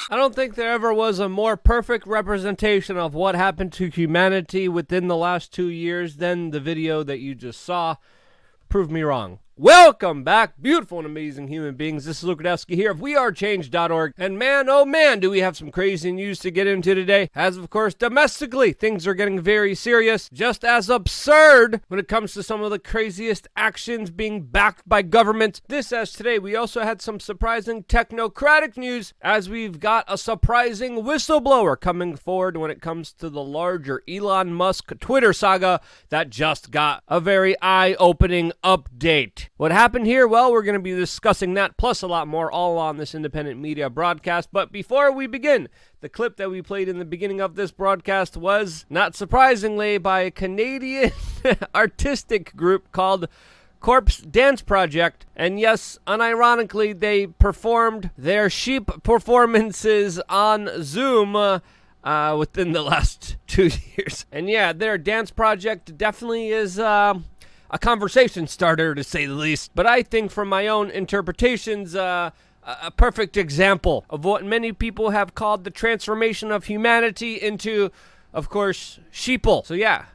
I don't think there ever was a more perfect representation of what happened to humanity within the last 2 years than the video that you just saw. Prove me wrong. Welcome back, beautiful and amazing human beings. This is Luke Rudowski here of WeAreChange.org. And man, oh man, do we have some crazy news to get into today. As of course, domestically, things are getting very serious. Just as absurd when it comes to some of the craziest actions being backed by government. This as today, we also had some surprising technocratic news as we've got a surprising whistleblower coming forward when it comes to the larger Elon Musk Twitter saga that just got a very eye-opening update. What happened here? Well, we're going to be discussing that plus a lot more all on this independent media broadcast. But before we begin, the clip that we played in the beginning of this broadcast was, not surprisingly, by a Canadian artistic group called Corpse Dance Project. And yes, unironically, they performed their sheep performances on Zoom within the last 2 years. And yeah, their dance project definitely is a conversation starter, to say the least. But I think from my own interpretations, a perfect example of what many people have called the transformation of humanity into, of course, sheeple. So yeah,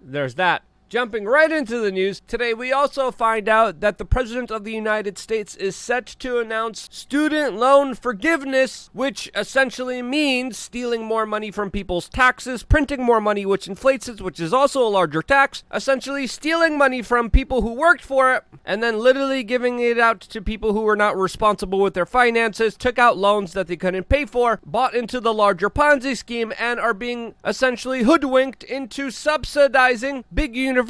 there's that. Jumping right into the news, today we also find out that the President of the United States is set to announce student loan forgiveness, which essentially means stealing more money from people's taxes, printing more money, which inflates it, which is also a larger tax, essentially stealing money from people who worked for it, and then literally giving it out to people who were not responsible with their finances, took out loans that they couldn't pay for, bought into the larger Ponzi scheme, and are being essentially hoodwinked into subsidizing big universities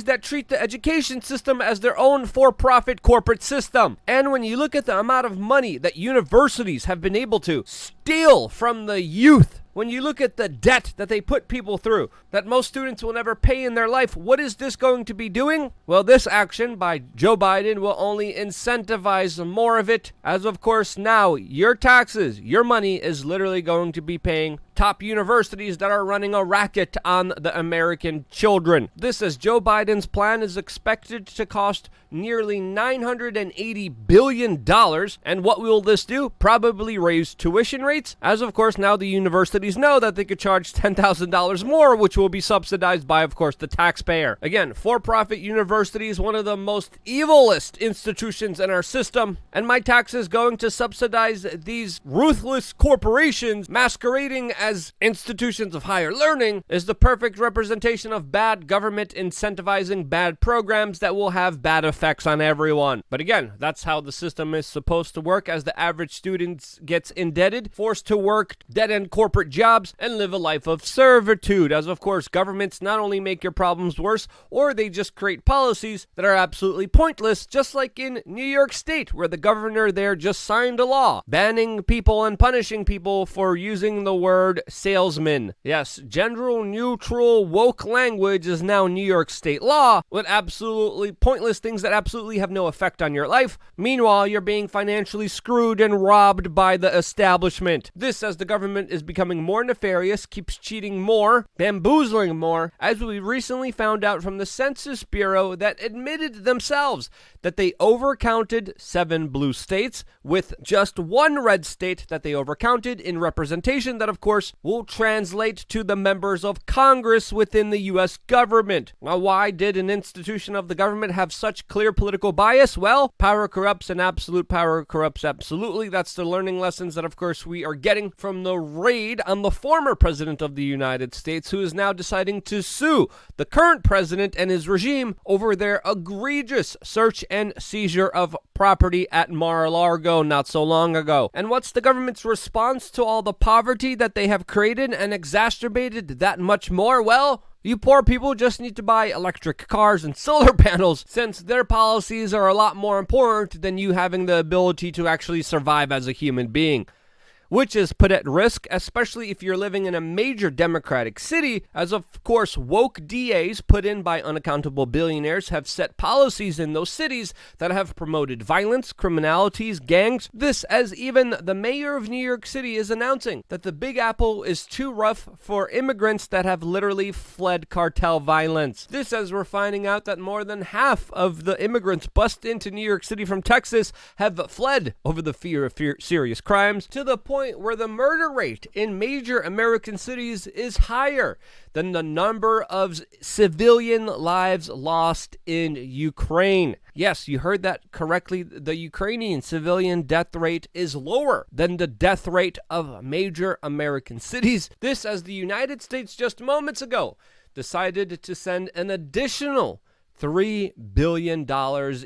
that treat the education system as their own for-profit corporate system. And when you look at the amount of money that universities have been able to steal from the youth, when you look at the debt that they put people through, that most students will never pay in their life, what is this going to be doing? Well, this action by Joe Biden will only incentivize more of it, as of course now your taxes, your money is literally going to be paying top universities that are running a racket on the American children. This, as Joe Biden's plan is expected to cost nearly $980 billion. And what will this do? Probably raise tuition rates, as of course now the universities know that they could charge $10,000 more, which will be subsidized by, of course, the taxpayer. Again, for-profit universities, one of the most evilest institutions in our system, and my taxes going to subsidize these ruthless corporations masquerading as institutions of higher learning is the perfect representation of bad government incentivizing bad programs that will have bad effects on everyone. But again, that's how the system is supposed to work, as the average student gets indebted, forced to work dead-end corporate jobs, and live a life of servitude, as of course governments not only make your problems worse, or they just create policies that are absolutely pointless, just like in New York State, where the governor there just signed a law banning people and punishing people for using the word salesman. Yes, gender neutral woke language is now New York State law, with absolutely pointless things that absolutely have no effect on your life. Meanwhile, you're being financially screwed and robbed by the establishment. This, as the government is becoming more nefarious, keeps cheating more, bamboozling more, as we recently found out from the Census Bureau that admitted themselves that they overcounted 7 blue states with just 1 red state that they overcounted in representation that, of course, will translate to the members of Congress within the U.S. government. Now, why did an institution of the government have such clear political bias? Well, power corrupts and absolute power corrupts absolutely. That's the learning lessons that, of course, we are getting from the raid on the former president of the United States, who is now deciding to sue the current president and his regime over their egregious search and seizure of property at Mar-a-Lago not so long ago. And what's the government's response to all the poverty that they have created and exacerbated that much more? Well, You poor people just need to buy electric cars and solar panels, since their policies are a lot more important than you having the ability to actually survive as a human being, which is put at risk, especially if you're living in a major Democratic city, as of course woke DAs put in by unaccountable billionaires have set policies in those cities that have promoted violence, criminalities, gangs. This as even the mayor of New York City is announcing that the Big Apple is too rough for immigrants that have literally fled cartel violence. This as we're finding out that more than half of the immigrants bust into New York City from Texas have fled over the fear of serious crimes, to the point where the murder rate in major American cities is higher than the number of civilian lives lost in Ukraine. Yes, you heard that correctly. The Ukrainian civilian death rate is lower than the death rate of major American cities. This as the United States just moments ago decided to send an additional $3 billion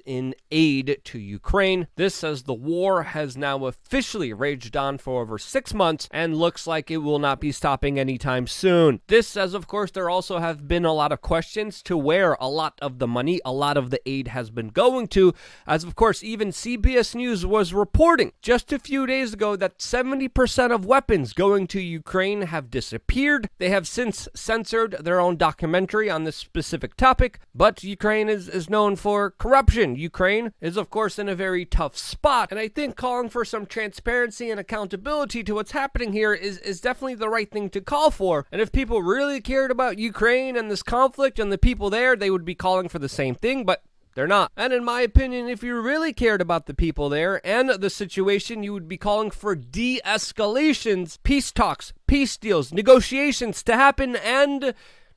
in aid to Ukraine. This as the war has now officially raged on for over 6 months and looks like it will not be stopping anytime soon. This as of course there also have been a lot of questions to where a lot of the money, a lot of the aid has been going to, as of course even CBS News was reporting just a few days ago that 70% of weapons going to Ukraine have disappeared. They have since censored their own documentary on this specific topic, but Ukraine is known for corruption. Ukraine is, of course, in a very tough spot. And I think calling for some transparency and accountability to what's happening here is definitely the right thing to call for. And if people really cared about Ukraine and this conflict and the people there, they would be calling for the same thing, but they're not. And in my opinion, if you really cared about the people there and the situation, you would be calling for de-escalations, peace talks, peace deals, negotiations to happen, and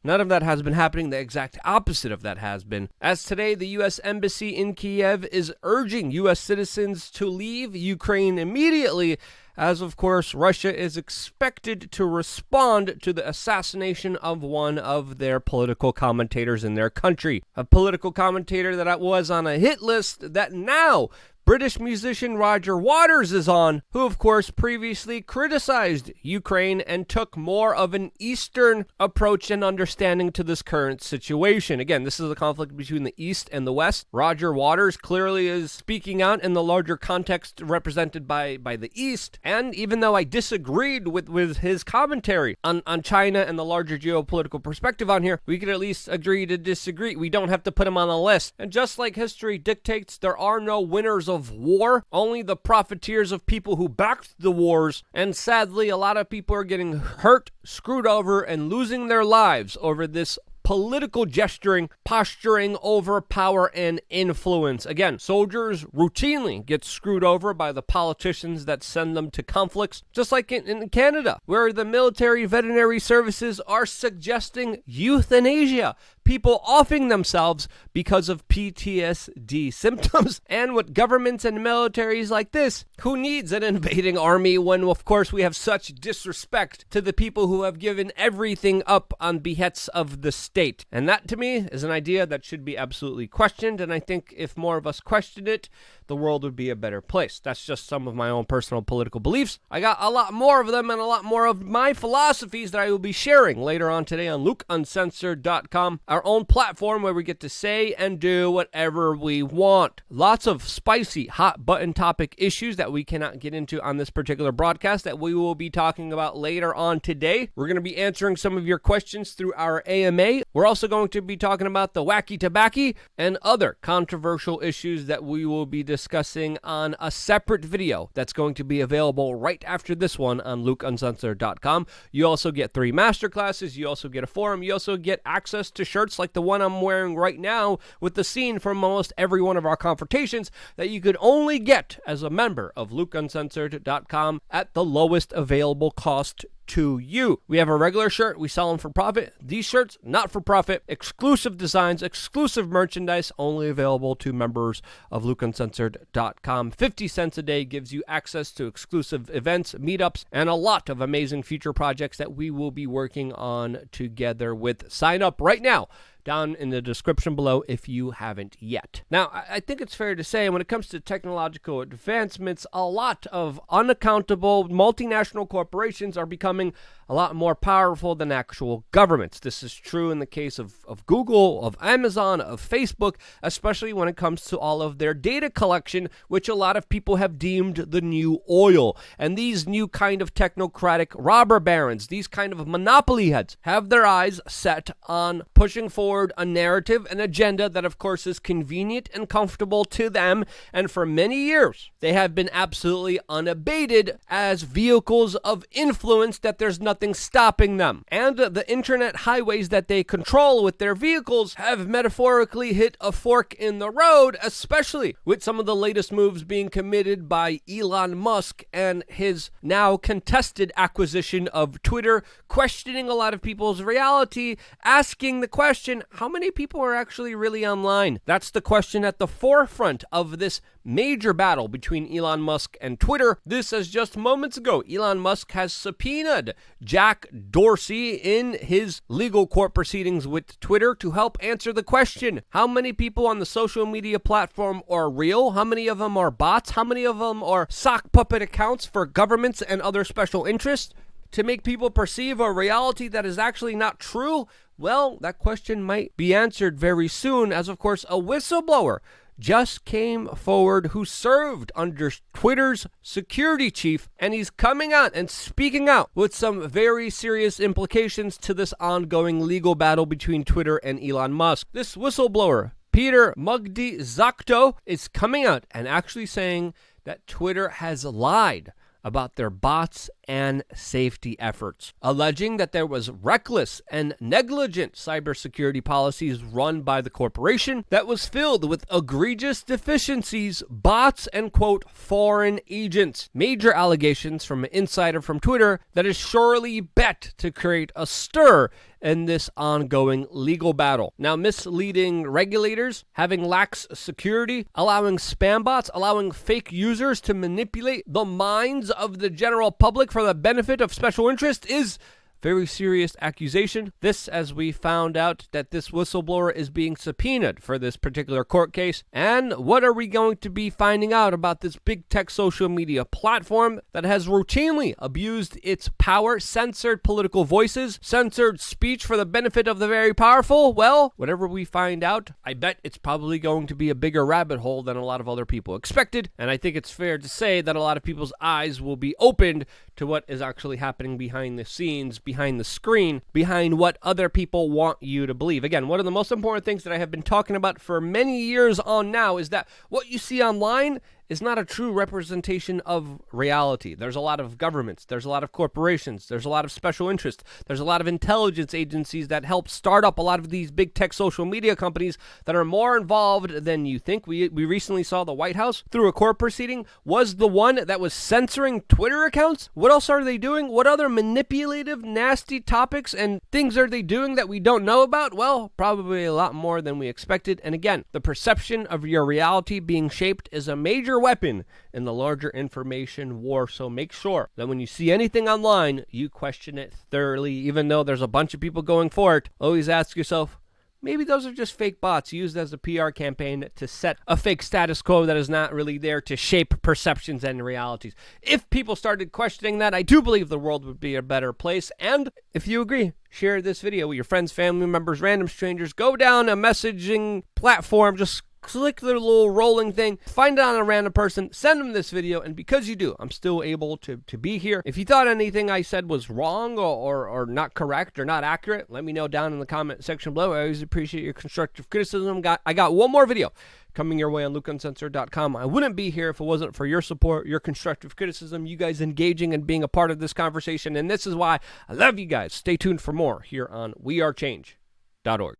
none of that has been happening. The exact opposite of that has been. As today, the U.S. Embassy in Kiev is urging U.S. citizens to leave Ukraine immediately, as of course Russia is expected to respond to the assassination of one of their political commentators in their country. A political commentator that was on a hit list that now British musician Roger Waters is on, who of course previously criticized Ukraine and took more of an Eastern approach and understanding to this current situation. Again, this is a conflict between the East and the West. Roger Waters clearly is speaking out in the larger context represented by the East, and even though I disagreed with his commentary on China and the larger geopolitical perspective on here, we could at least agree to disagree. We don't have to put him on the list. And just like history dictates, there are no winners of war, only the profiteers of people who backed the wars, and sadly a lot of people are getting hurt, screwed over, and losing their lives over this political gesturing, posturing over power and influence. Again, soldiers routinely get screwed over by the politicians that send them to conflicts, just like in Canada, where the military veterinary services are suggesting euthanasia, people offing themselves because of PTSD symptoms. And with governments and militaries like this, who needs an invading army when, of course, we have such disrespect to the people who have given everything up on behests of the state? And that, to me, is an idea that should be absolutely questioned, and I think if more of us questioned it, the world would be a better place. That's just some of my own personal political beliefs. I got a lot more of them and a lot more of my philosophies that I will be sharing later on today on LukeUncensored.com, our own platform where we get to say and do whatever we want. Lots of spicy, hot button topic issues that we cannot get into on this particular broadcast that we will be talking about later on today. We're going to be answering some of your questions through our AMA. We're also going to be talking about the wacky tobacco and other controversial issues that we will be discussing on a separate video that's going to be available right after this one on LukeUncensored.com. You also get 3 masterclasses, you also get a forum, you also get access to shirts like the one I'm wearing right now with the scene from almost every one of our confrontations that you could only get as a member of LukeUncensored.com at the lowest available cost to you. We have a regular shirt, we sell them for profit. These shirts, not for profit, exclusive designs, exclusive merchandise, only available to members of LukeUncensored.com. 50 cents a day gives you access to exclusive events, meetups, and a lot of amazing future projects that we will be working on together with. Sign up right now down in the description below if you haven't yet. Now, I think it's fair to say when it comes to technological advancements, a lot of unaccountable multinational corporations are becoming a lot more powerful than actual governments. This is true in the case of Google, of Amazon, of Facebook, especially when it comes to all of their data collection, which a lot of people have deemed the new oil. And these new kind of technocratic robber barons, these kind of monopoly heads, have their eyes set on pushing forward a narrative, an agenda that, of course, is convenient and comfortable to them. And for many years, they have been absolutely unabated as vehicles of influence that there's nothing stopping them. And the internet highways that they control with their vehicles have metaphorically hit a fork in the road, especially with some of the latest moves being committed by Elon Musk and his now contested acquisition of Twitter, questioning a lot of people's reality, asking the question, how many people are actually really online? That's the question at the forefront of this major battle between Elon Musk and Twitter. This is just moments ago. Elon Musk has subpoenaed Jack Dorsey in his legal court proceedings with Twitter to help answer the question, how many people on the social media platform are real? How many of them are bots? How many of them are sock puppet accounts for governments and other special interests to make people perceive a reality that is actually not true? Well, that question might be answered very soon, as of course a whistleblower just came forward who served under Twitter's security chief, and he's coming out and speaking out with some very serious implications to this ongoing legal battle between Twitter and Elon Musk. This whistleblower, Peter Mugdi-Zakto, is coming out and actually saying that Twitter has lied about their bots and safety efforts, alleging that there was reckless and negligent cybersecurity policies run by the corporation that was filled with egregious deficiencies, bots, and, quote, foreign agents. Major allegations from an insider from Twitter that is surely bet to create a stir in this ongoing legal battle. Now, misleading regulators, having lax security, allowing spam bots, allowing fake users to manipulate the minds of the general public for the benefit of special interest is very serious accusation. This, as we found out that this whistleblower is being subpoenaed for this particular court case. And what are we going to be finding out about this big tech social media platform that has routinely abused its power, censored political voices, censored speech for the benefit of the very powerful? Well, whatever we find out, I bet it's probably going to be a bigger rabbit hole than a lot of other people expected. And I think it's fair to say that a lot of people's eyes will be opened to what is actually happening behind the scenes, behind the screen, behind what other people want you to believe. Again, one of the most important things that I have been talking about for many years on now is that what you see online is not a true representation of reality. There's a lot of governments, there's a lot of corporations, there's a lot of special interests, there's a lot of intelligence agencies that help start up a lot of these big tech social media companies that are more involved than you think. We recently saw the White House, through a court proceeding, was the one that was censoring Twitter accounts. What else are they doing? What other manipulative, nasty topics and things are they doing that we don't know about? Well, probably a lot more than we expected. And again, the perception of your reality being shaped is a major weapon in the larger information war. So make sure that when you see anything online, you question it thoroughly. Even though there's a bunch of people going for it, always ask yourself, maybe those are just fake bots used as a PR campaign to set a fake status quo that is not really there to shape perceptions and realities. If people started questioning that, I do believe the world would be a better place. And if you agree, share this video with your friends, family members, random strangers. Go down a messaging platform, just click the little rolling thing, find it on a random person, send them this video, and because you do, I'm still able to be here. If you thought anything I said was wrong or not correct or not accurate, let me know down in the comment section below. I always appreciate your constructive criticism. I got one more video coming your way on LukeUncensored.com. I wouldn't be here if it wasn't for your support, your constructive criticism, you guys engaging and being a part of this conversation, and this is why I love you guys. Stay tuned for more here on WeAreChange.org.